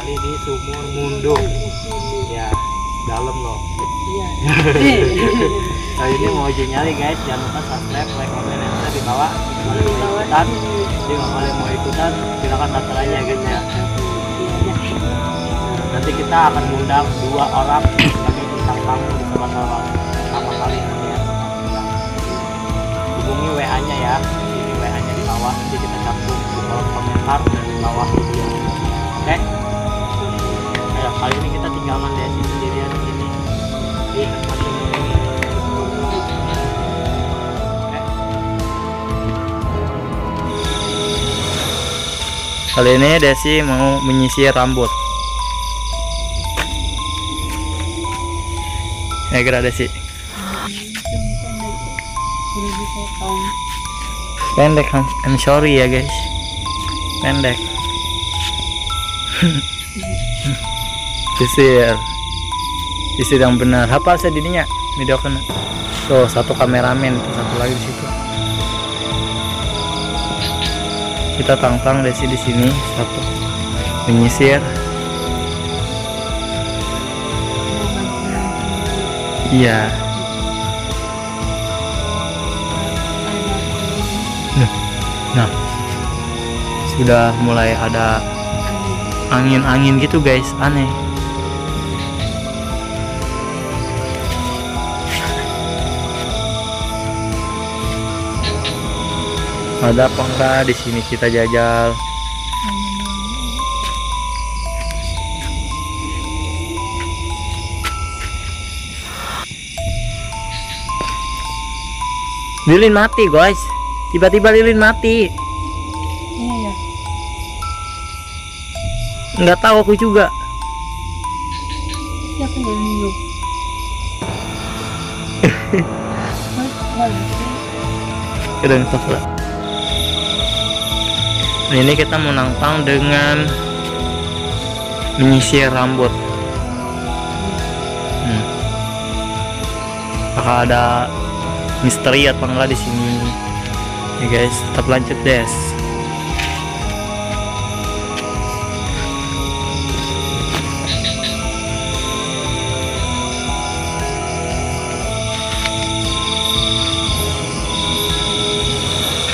kembali di Sumur Mundung. Ya, dalam loh. Iya. Kali ini mau uji nyali guys, jangan lupa subscribe, like, komen, dan share di bawah. Kalau mau ikutan, jadi kalau mau ikutan silakan daftar aja ya guys ya. Nanti kita akan mengundang 2 orang sebagai bintang tamu di Sobat Horor pertama kali nanti ya. Hubungi WA-nya ya, ini WA-nya di bawah, nanti kita cantum di kolom komentar dan di bawah video. Oke? Ya, kali ini kita tinggalkan Desi sendirian di sini di tempat sumur ini. Oke. Kali ini Desi mau menyisir rambut. Ya gradasi pendek, I'm sorry ya guys, pendek. sisir yang benar, hafal saya didinya video kan tuh, satu kameramen, satu lagi di situ. Kita tang-tang Desi di sini satu menyisir. Iya. Nah, sudah mulai ada angin-angin gitu guys, aneh. Ada apa enggak di sini kita jajal? Lilin mati guys, tiba-tiba lilin mati. Iya ya. Nggak tahu aku juga. Siapa yang minum? Keren lah. Nah, ini kita mau nantang dengan menyisir rambut. Apakah ada misteri atau enggak di sini ya guys? Tetap lanjut Des.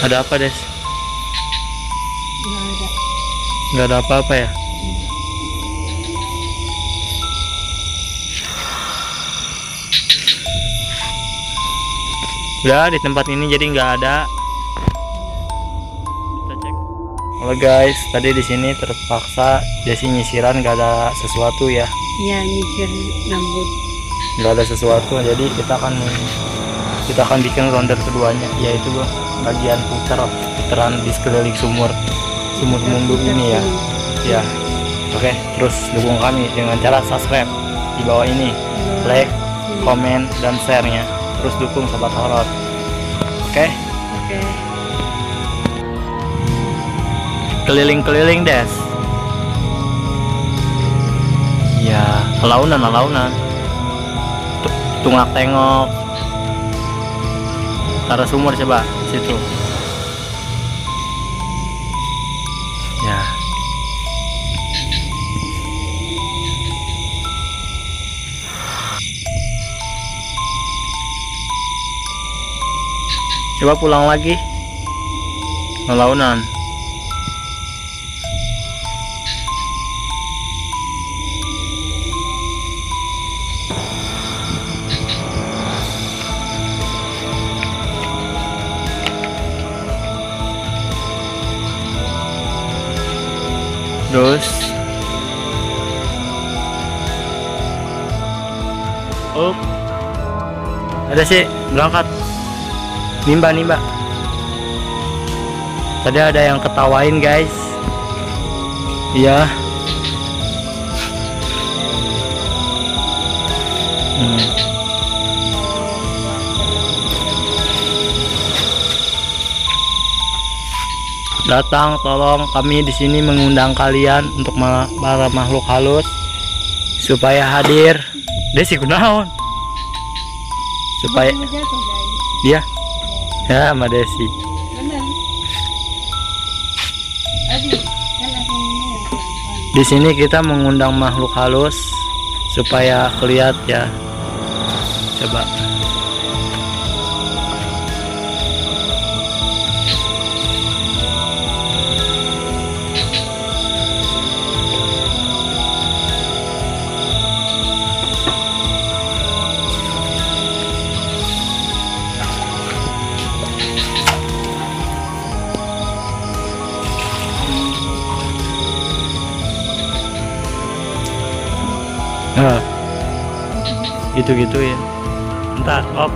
Ada apa Des? Nggak ada apa-apa ya. Udah di tempat ini jadi nggak ada. Kita cek. Halo guys, tadi di sini terpaksa Desi nyisiran, nggak ada sesuatu ya. Iya, nyisir rambut. Nggak ada sesuatu, jadi kita akan bikin ronde keduanya, yaitu bagian putaran di sekeliling sumur Mundung ini ya. Ya, oke. Terus dukung kami dengan cara subscribe di bawah ini, like, komen, dan share-nya. Terus dukung Sobat Horor. Oke? Oke. Keliling-keliling Des. Ya, alaunan. Tungak tengok. Arah sumur coba situ. Ya. Coba pulang lagi, ngelaunan. Terus, oh, ada sih berangkat. Nimba. Tadi ada yang ketawain guys. Iya. Datang, tolong, kami di sini mengundang kalian untuk para makhluk halus supaya hadir. Desi kunaon? Supaya dia ya sama Desi. Bener. Aduh, kan aku ini ya pelan-pelan. Di sini kita mengundang makhluk halus supaya kelihatan ya. Coba. Nah, gitu-gituin. Ntar, op.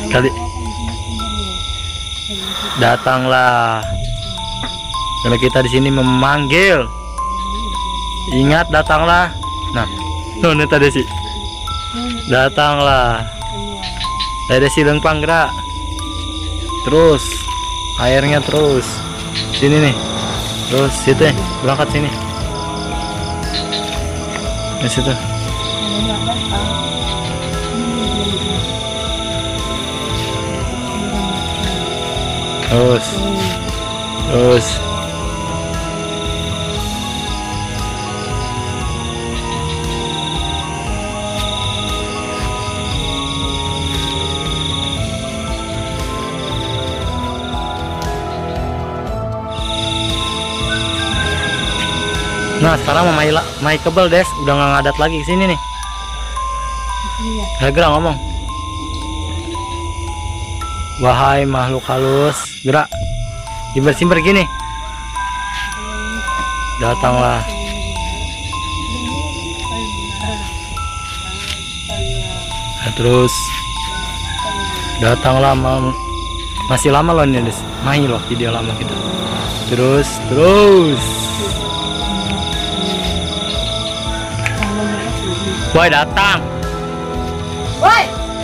Kali datanglah. Karena kita di sini memanggil. Ingat, datanglah. Nah, ini tadi sih. Datanglah. Ada si lengpang gerak. Terus airnya terus sini nih, terus situ ya, berangkat sini di situ. Terus nah sekarang Mai Kebel Des udah nggak ngadat lagi sini nih. Gerak ngomong. Wahai makhluk halus, gerak. Simber gini. Datanglah. Nah, terus datanglah. Masih lama loh ini Des. Mai loh video lama kita. Terus Woi datang.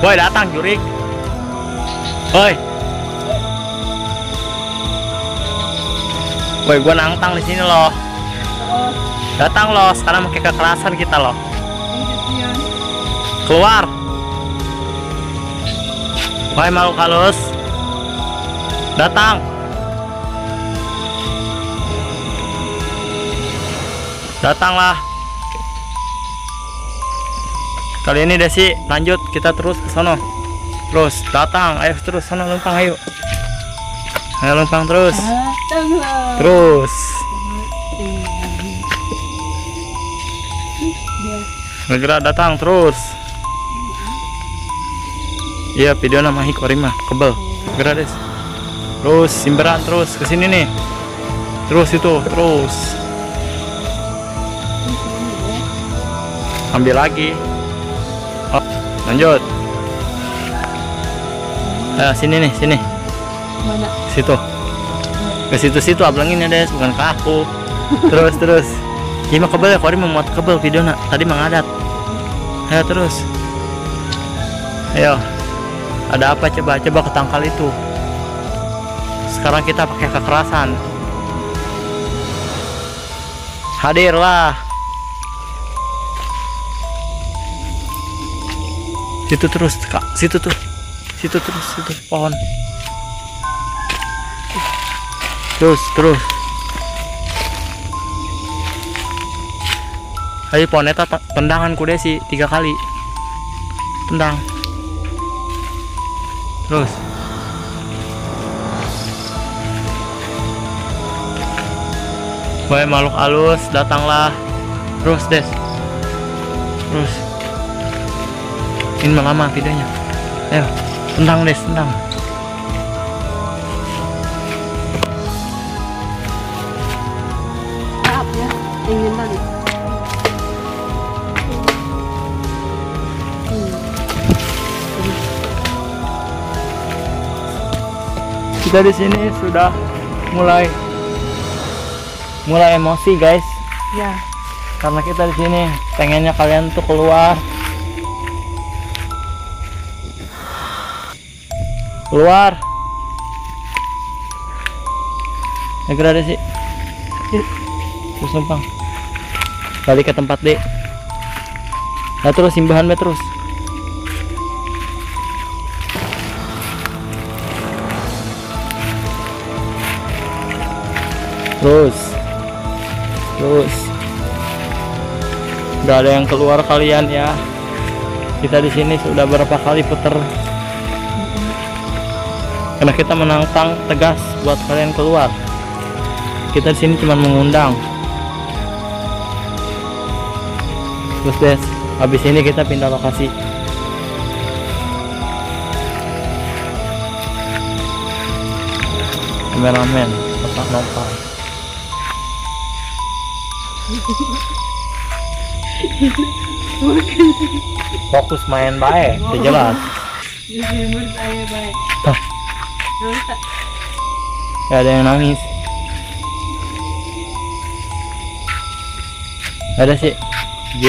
Woi datang jurik. Woi gua nantang di sini loh. Datang loh, sekarang pakai kekerasan kita loh. Keluar. Woi makhluk halus. Datang. Datanglah. Kali ini Desi lanjut, kita terus ke sono. Terus datang, ayo terus sono lempang, ayo. Ayo lempang terus. Terus. Segera datang terus. Iya, video nama Hikorima Kebel. Segera Des. Terus simberan terus ke sini nih. Terus itu, terus. Ambil lagi. Oh, lanjut. Sini nih, sini. Mana? Situ. Ke situ ablangin ya Des, bukan ke aku. Terus. Gimana Kebel ya, Kori memuat Kebel video nak. Tadi mengadat. Ayo terus. Ayo. Ada apa coba ketangkal itu. Sekarang kita pakai kekerasan. Hadirlah. Situ terus Kak, situ terus pohon. Terus. Ayo pohon eta tendangan ku Desi 3 kali. Tendang. Terus. Woi makhluk halus, datanglah. Terus Des. Terus. Ini lama videonya. Ayo, tendang Des, tendang. Maaf ya, ingin tadi. Kita di sini sudah mulai emosi guys. Ya. Karena kita di sini pengennya kalian tuh keluar. Segera Desi. Terus numpang balik ke tempat D. Nah terus simbahan terus. terus nggak ada yang keluar kalian ya. Kita di sini sudah berapa kali puter karena kita menantang tegas buat kalian keluar. Kita di sini cuma mengundang. Terus deh, habis ini kita pindah lokasi. Kameramen tetap nopal. Fokus main baik, jelas. Tuh, gak ada yang nangis. Ada sih. J.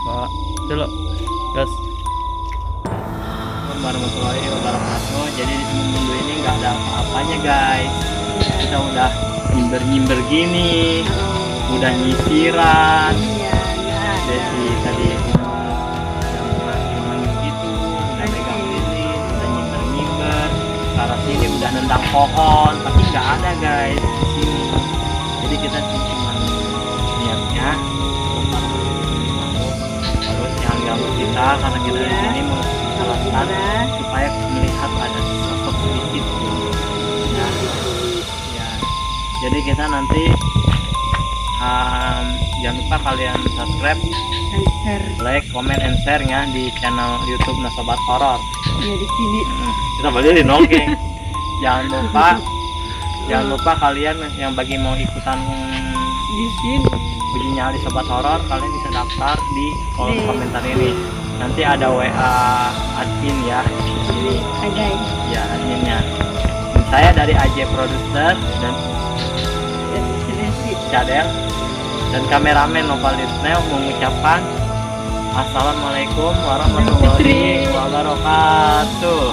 Pak, dulu. Terus. Warahmatullahi wabarakatuh. Jadi di Sumumundu ini nggak ada apa-apanya guys. Kita udah nyimber gini, udah nyisiran. Desi tadi yang gitu, udah pegang lilin, udah nyimber ke arah sini, udah nendang pohon, tapi nggak ada guys di sini. Jadi kita cuma niatnya terus jangan ganggu kita karena kita di sini mau alasan supaya melihat ada sosok sedikit ya. Jadi kita nanti jangan lupa kalian subscribe, like, comment, and share ya di channel YouTube Sobat Horor. Ya di sini. Kita balik nongeng. Jangan lupa kalian yang bagi mau ikutan Di sini. uji nyali Sobat Horor, kalian bisa daftar di kolom komentar ini. Nanti ada WA admin ya. Ini ada Ya adminnya. Saya dari AJ Producer dan Cadel dan kameramen Nopal Disney mengucapkan Assalamualaikum warahmatullahi wabarakatuh.